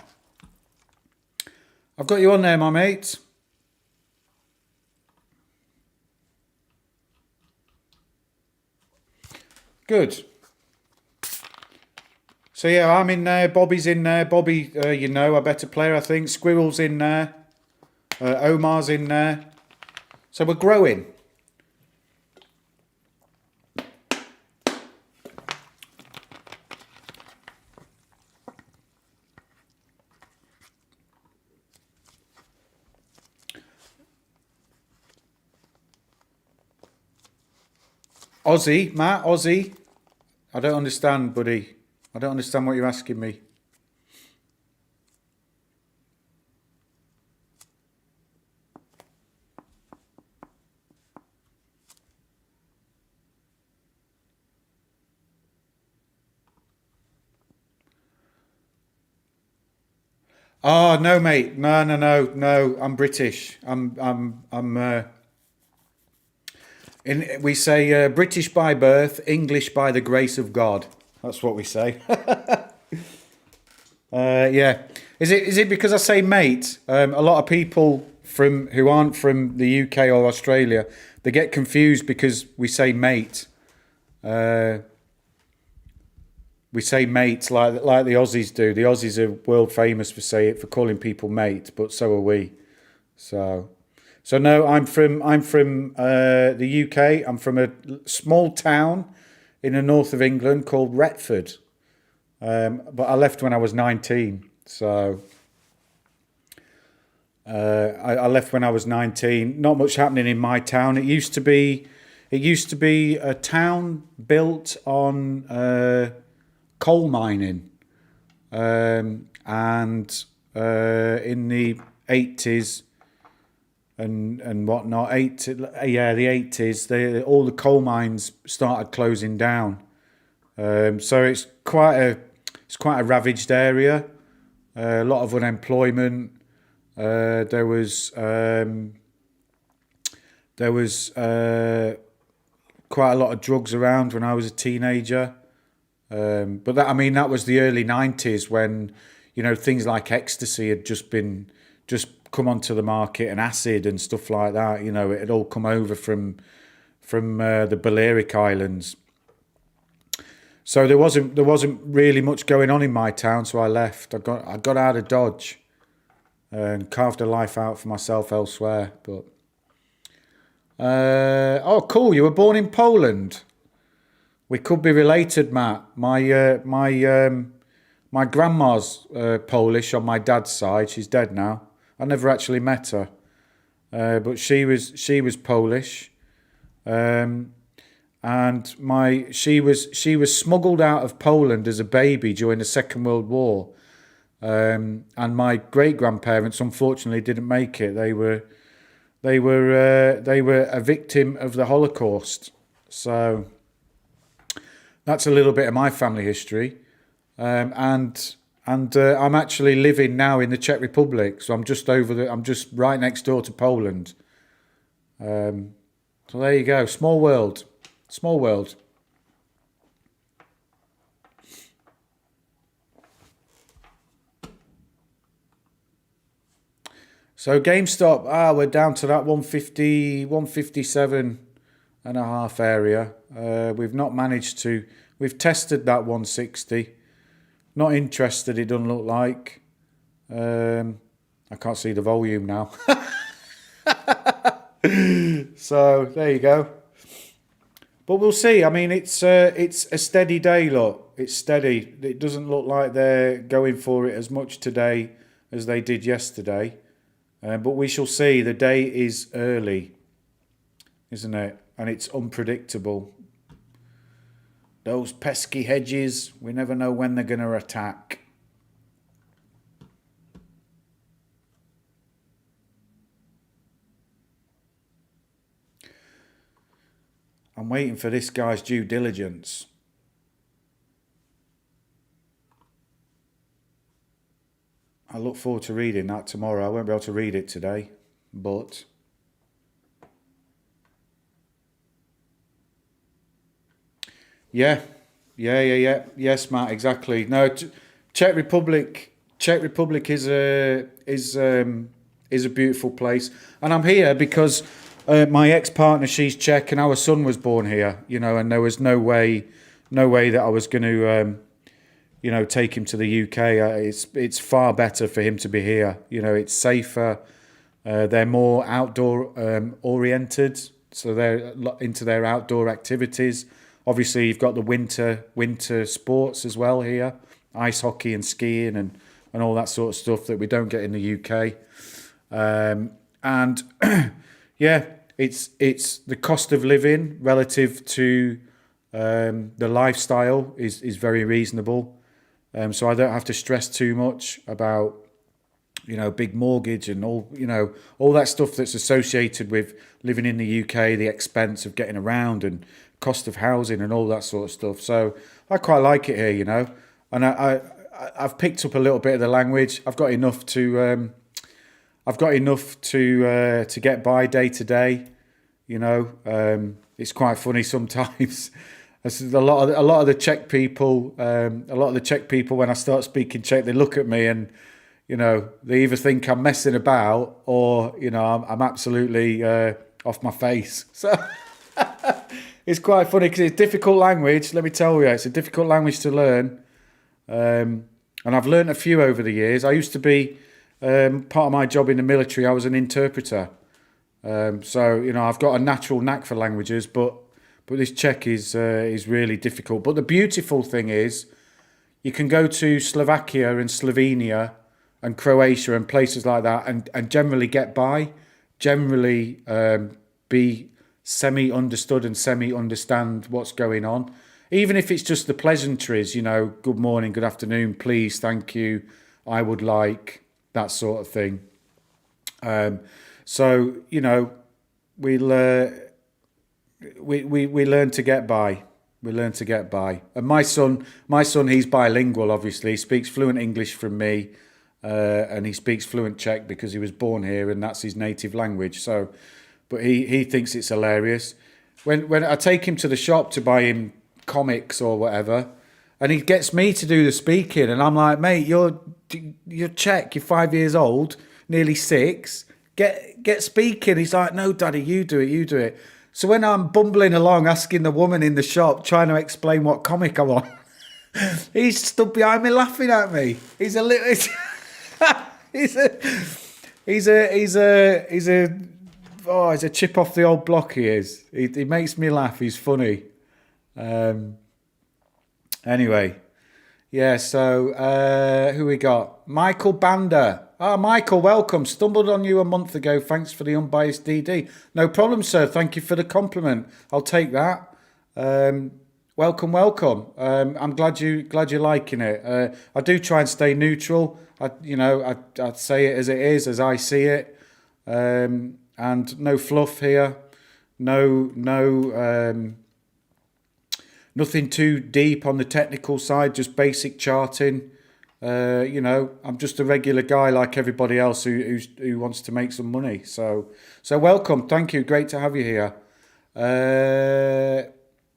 I've got you on there, my mate. Good. So yeah, I'm in there. Bobby's in there. Bobby, you know, a better player, I think. Squirrel's in there. Omar's in there. So we're growing. Aussie, Matt, Aussie. I don't understand, buddy. I don't understand what you're asking me. Oh no, mate. No, no, no, no. I'm British. I'm. We say British by birth, English by the grace of God. That's what we say. Yeah. Is it because I say mate? A lot of people from who aren't from the UK or Australia, they get confused because we say mate. Uh, we say mate like the Aussies do. The Aussies are world famous for calling people mate, but so are we. So. So no, I'm from the UK. I'm from a small town in the north of England called Retford. But I left when I was 19. So I left when I was 19. Not much happening in my town. It used to be a town built on coal mining, and in the 80s. And whatnot. The 80s. All the coal mines started closing down. So it's quite a ravaged area. A lot of unemployment. There was quite a lot of drugs around when I was a teenager. But that was the early 90s when things like ecstasy had just come onto the market, and acid and stuff like that. It had all come over from the Balearic Islands. So there wasn't really much going on in my town, so I left. I got out of Dodge and carved a life out for myself elsewhere. But oh, cool! You were born in Poland. We could be related, Matt. My grandma's Polish on my dad's side. She's dead now. I never actually met her, but she was Polish, and she was smuggled out of Poland as a baby during the Second World War, and my great grandparents unfortunately didn't make it. They were a victim of the Holocaust. So that's a little bit of my family history, and I'm actually living now in the Czech Republic. So I'm just right next door to Poland. So there you go. Small world. Small world. So GameStop, we're down to that 150, 157 and a half area. We've not managed to, we've tested that 160. Not interested, it doesn't look like. I can't see the volume now. So there you go. But we'll see. I mean, it's a steady day, look. It's steady. It doesn't look like they're going for it as much today as they did yesterday. But we shall see. The day is early, isn't it? And it's unpredictable. Those pesky hedges, we never know when they're going to attack. I'm waiting for this guy's due diligence. I look forward to reading that tomorrow. I won't be able to read it today, but yeah, yeah. Yes, Matt, exactly. No, Czech Republic. Czech Republic is a beautiful place, and I'm here because my ex-partner, she's Czech, and our son was born here. And there was no way that I was going to take him to the UK. It's far better for him to be here. It's safer. They're more outdoor oriented, so they're into their outdoor activities. Obviously, you've got the winter sports as well here, ice hockey and skiing and all that sort of stuff that we don't get in the UK. And yeah, it's the cost of living relative to the lifestyle is very reasonable. So I don't have to stress too much about big mortgage and all that stuff that's associated with living in the UK, the expense of getting around and cost of housing and all that sort of stuff. So I quite like it here, and I've picked up a little bit of the language. I've got enough to get by day to day. It's quite funny sometimes. A lot of the Czech people, when I start speaking Czech, they look at me and they either think I'm messing about or I'm absolutely off my face. So it's quite funny because it's a difficult language. Let me tell you, it's a difficult language to learn. And I've learned a few over the years. I used to be part of my job in the military. I was an interpreter. So I've got a natural knack for languages, but this Czech is really difficult. But the beautiful thing is, you can go to Slovakia and Slovenia and Croatia and places like that, and generally get by, generally be semi-understood and semi-understand what's going on. Even if it's just the pleasantries, good morning, good afternoon, please, thank you, I would like, that sort of thing. So we'll we learn to get by. We learn to get by. And my son, he's bilingual. Obviously, he speaks fluent English from me, and he speaks fluent Czech because he was born here and that's his native language. So, but he thinks it's hilarious. When I take him to the shop to buy him comics or whatever, and he gets me to do the speaking, and I'm like, mate, you're Czech, you're 5 years old, nearly 6. Get speaking. He's like, no, Daddy, you do it. So when I'm bumbling along, asking the woman in the shop, trying to explain what comic I'm on, he's stood behind me laughing at me. He's a little, he's a chip off the old block. He is. He makes me laugh. He's funny. Anyway, yeah. So who we got? Michael Banda. Michael, welcome. Stumbled on you a month ago. Thanks for the unbiased DD. No problem, sir. Thank you for the compliment. I'll take that. Welcome. I'm glad you're liking it. I do try and stay neutral. I'd say it as it is, as I see it, and no fluff here. No. Nothing too deep on the technical side. Just basic charting. I'm just a regular guy like everybody else who wants to make some money. So welcome, thank you, great to have you here.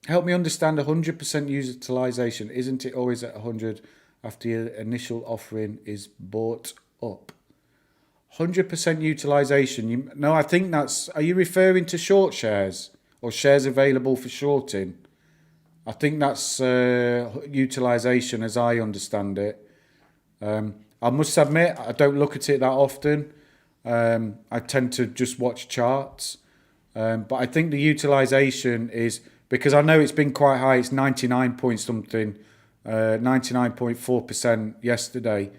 Help me understand 100% utilization. Isn't it always at 100 after your initial offering is bought up? 100% utilization. No, I think that's. Are you referring to short shares or shares available for shorting? I think that's utilization as I understand it. I must admit, I don't look at it that often. I tend to just watch charts. But I think the utilization is, because I know it's been quite high, it's 99 point something, 99.4% yesterday,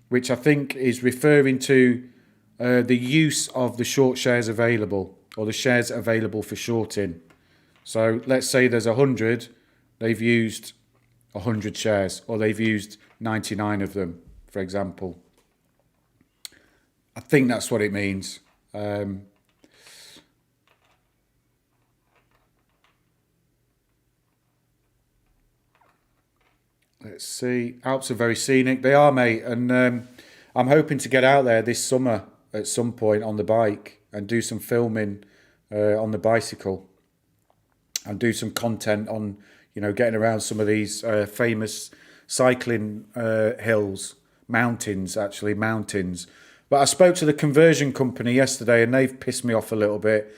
which I think is referring to the use of the short shares available, or the shares available for shorting. So let's say there's 100, they've used 100 shares, or they've used 99 of them, for example. I think that's what it means. Let's see. Alps are very scenic. They are, mate. And I'm hoping to get out there this summer at some point on the bike and do some filming on the bicycle and do some content on, getting around some of these famous cycling hills, mountains. But I spoke to the conversion company yesterday and they've pissed me off a little bit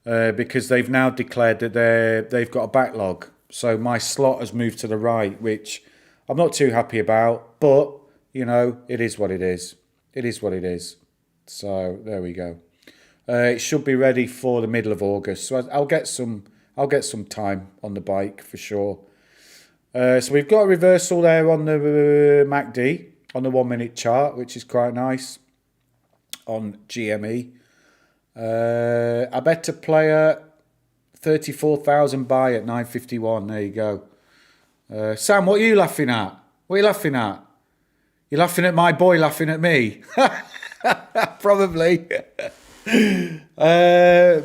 because they've now declared that they've got a backlog. So my slot has moved to the right, which I'm not too happy about, but, it is what it is. It is what it is. So there we go. It should be ready for the middle of August. So I'll get some time on the bike for sure. So we've got a reversal there on the MACD on the 1 minute chart, which is quite nice on GME. A better player, 34,000 buy at 9.51. There you go. Sam, what are you laughing at? What are you laughing at? You're laughing at my boy laughing at me. Probably.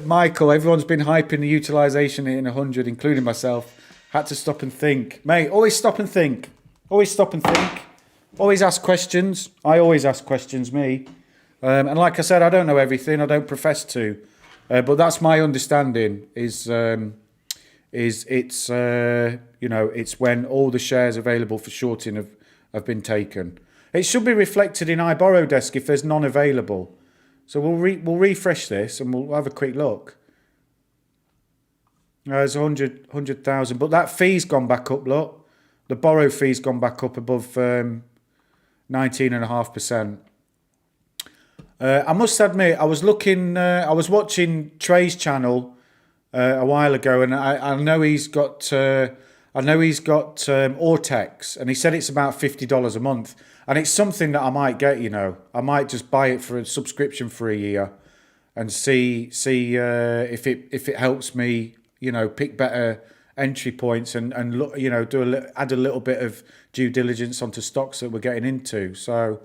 Michael, everyone's been hyping the utilisation in 100, including myself. Had to stop and think. Mate, always stop and think. Always stop and think. Always ask questions. I always ask questions, me. And like I said, I don't know everything. I don't profess to. But that's my understanding is it's it's when all the shares available for shorting have been taken. It should be reflected in iBorrowdesk if there's none available. So we'll refresh this and we'll have a quick look. There's 100,000, but that fee's gone back up. Look, the borrow fee's gone back up above 19.5%. I must admit, I was watching Trey's channel a while ago, and I know he's got Ortex, and he said it's about $50 a month, and it's something that I might get. I might just buy it for a subscription for a year, and see if it helps me, pick better entry points and look, add a little bit of due diligence onto stocks that we're getting into. So.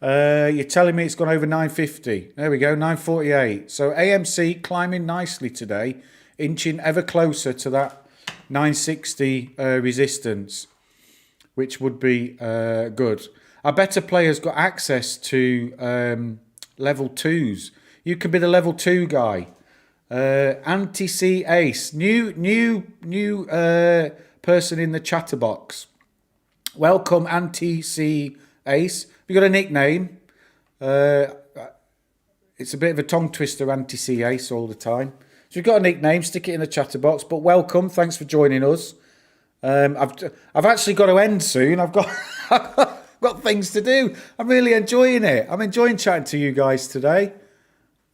You're telling me it's gone over 950. There we go, 948. So AMC climbing nicely today, inching ever closer to that 960 resistance, which would be good. Our better players got access to level 2s. You can be the level 2 guy. Anti-C Ace, new person in the chatterbox. Welcome, Anti-C Ace. Have you got a nickname? It's a bit of a tongue twister, Anti-C Ace, all the time. So if you've got a nickname, stick it in the chatterbox. But welcome, thanks for joining us. I've actually got to end soon. I've got got things to do. I'm really enjoying it. I'm enjoying chatting to you guys today.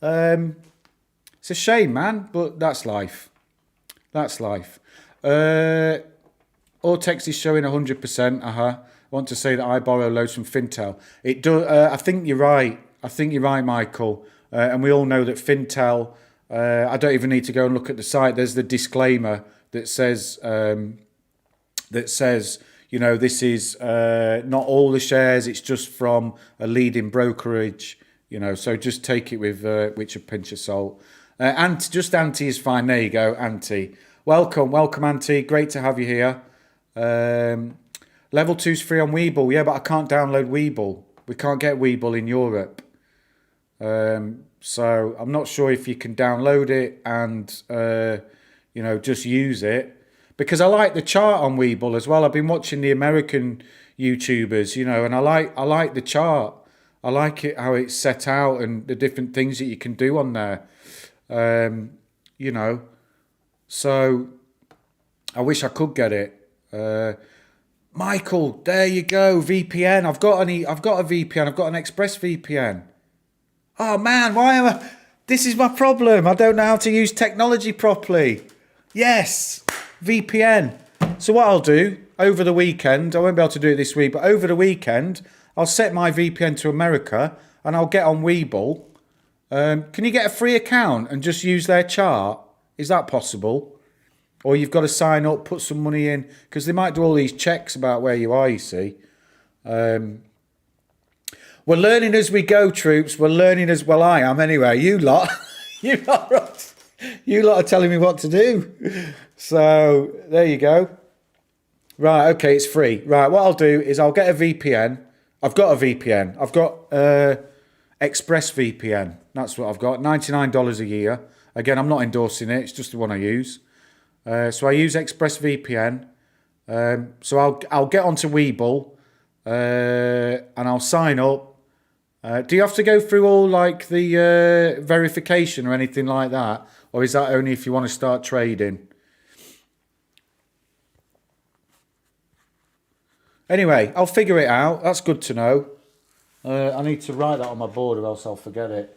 It's a shame, man, but that's life. That's life. Ortex is showing 100%. Want to say that I borrow loads from Fintel. It do. I think you're right. Michael. And we all know that Fintel. I don't even need to go and look at the site. There's the disclaimer that says this is not all the shares. It's just from a leading brokerage. So just take it with a pinch of salt. And just Anti is fine. There you go, Anti. Welcome, Anti. Great to have you here. Level 2's free on Webull. Yeah, but I can't download Webull. We can't get Webull in Europe. So I'm not sure if you can download it and, just use it. Because I like the chart on Webull as well. I've been watching the American YouTubers, and I like the chart. I like it how it's set out and the different things that you can do on there. So I wish I could get it. Michael, there you go. VPN. I've got a VPN. I've got an Express VPN. Oh man, why am I? This is my problem. I don't know how to use technology properly. Yes, VPN. So what I'll do over the weekend, I won't be able to do it this week, but over the weekend, I'll set my VPN to America and I'll get on Webull. Can you get a free account and just use their chart? Is that possible? Or you've got to sign up, put some money in, because they might do all these checks about where you are, you see. We're learning as we go, troops. We're learning as well. I am anyway. You lot are telling me what to do. So there you go. Right, okay, it's free. Right, what I'll do is I'll get a VPN. I've got a VPN. I've got Express VPN. That's what I've got. $99 a year. Again, I'm not endorsing it. It's just the one I use. So I use ExpressVPN. So I'll get onto Webull and I'll sign up. Do you have to go through all like the verification or anything like that? Or is that only if you want to start trading? Anyway, I'll figure it out. That's good to know. I need to write that on my board or else I'll forget it.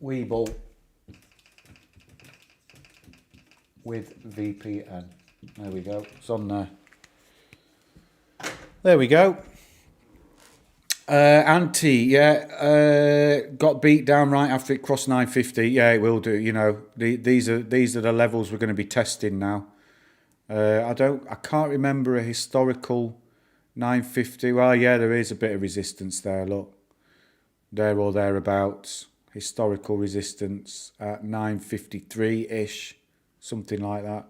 Weeble with VPN. There we go. It's on there. There we go. Anti, yeah, got beat down right after it crossed 950. Yeah, it will do. You know, these are the levels we're going to be testing now. I can't remember a historical 950. Well, yeah, there is a bit of resistance there. Look, there or thereabouts. Historical resistance at 953 ish, something like that.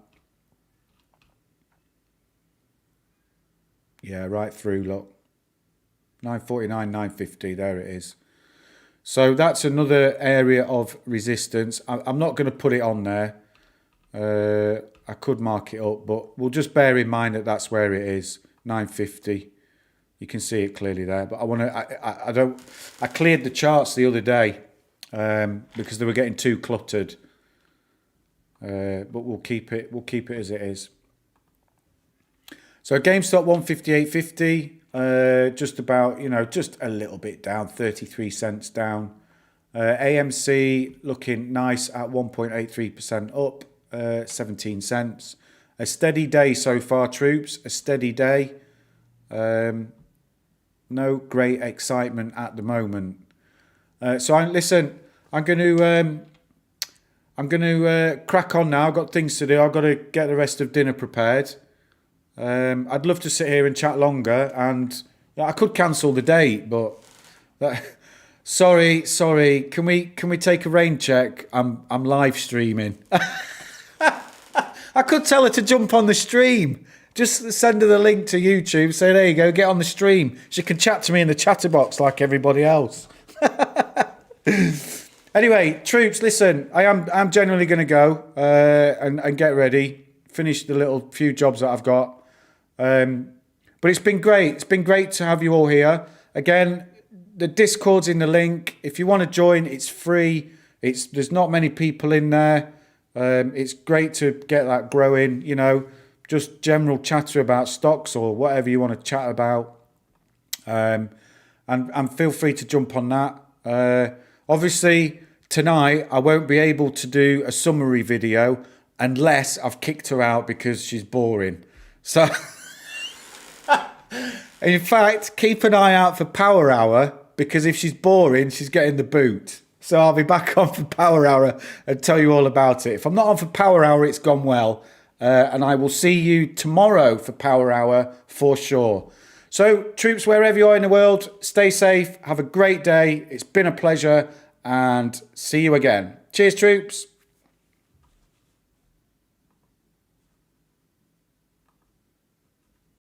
Yeah, right through. Look. 949, 950, there it is. So that's another area of resistance. I'm not going to put it on there. I could mark it up, but we'll just bear in mind that that's where it is, 950. You can see it clearly there. But I cleared the charts the other day because they were getting too cluttered. But we'll keep it as it is. So GameStop 158.50. Just about, just a little bit down, 33 cents down. AMC looking nice at 1.83% up, 17 cents. A steady day so far, troops, a steady day. No great excitement at the moment. I'm going to crack on now. I've got things to do. I've got to get the rest of dinner prepared. I'd love to sit here and chat longer, and I could cancel the date, but sorry. Can we take a rain check? I'm live streaming. I could tell her to jump on the stream. Just send her the link to YouTube. Say, there you go, get on the stream. She can chat to me in the chatterbox like everybody else. Anyway, troops, listen. I'm genuinely going to go and get ready. Finish the little few jobs that I've got. But it's been great. It's been great to have you all here. Again, the Discord's in the link. If you want to join, it's free. There's not many people in there. It's great to get that growing, just general chatter about stocks or whatever you want to chat about. And feel free to jump on that. Obviously, tonight I won't be able to do a summary video unless I've kicked her out because she's boring. So, in fact, keep an eye out for Power Hour, because if she's boring, she's getting the boot. So I'll be back on for Power Hour and tell you all about it. If I'm not on for Power Hour, it's gone well. And I will see you tomorrow for Power Hour for sure. So, troops, wherever you are in the world, stay safe. Have a great day. It's been a pleasure. And see you again. Cheers, troops.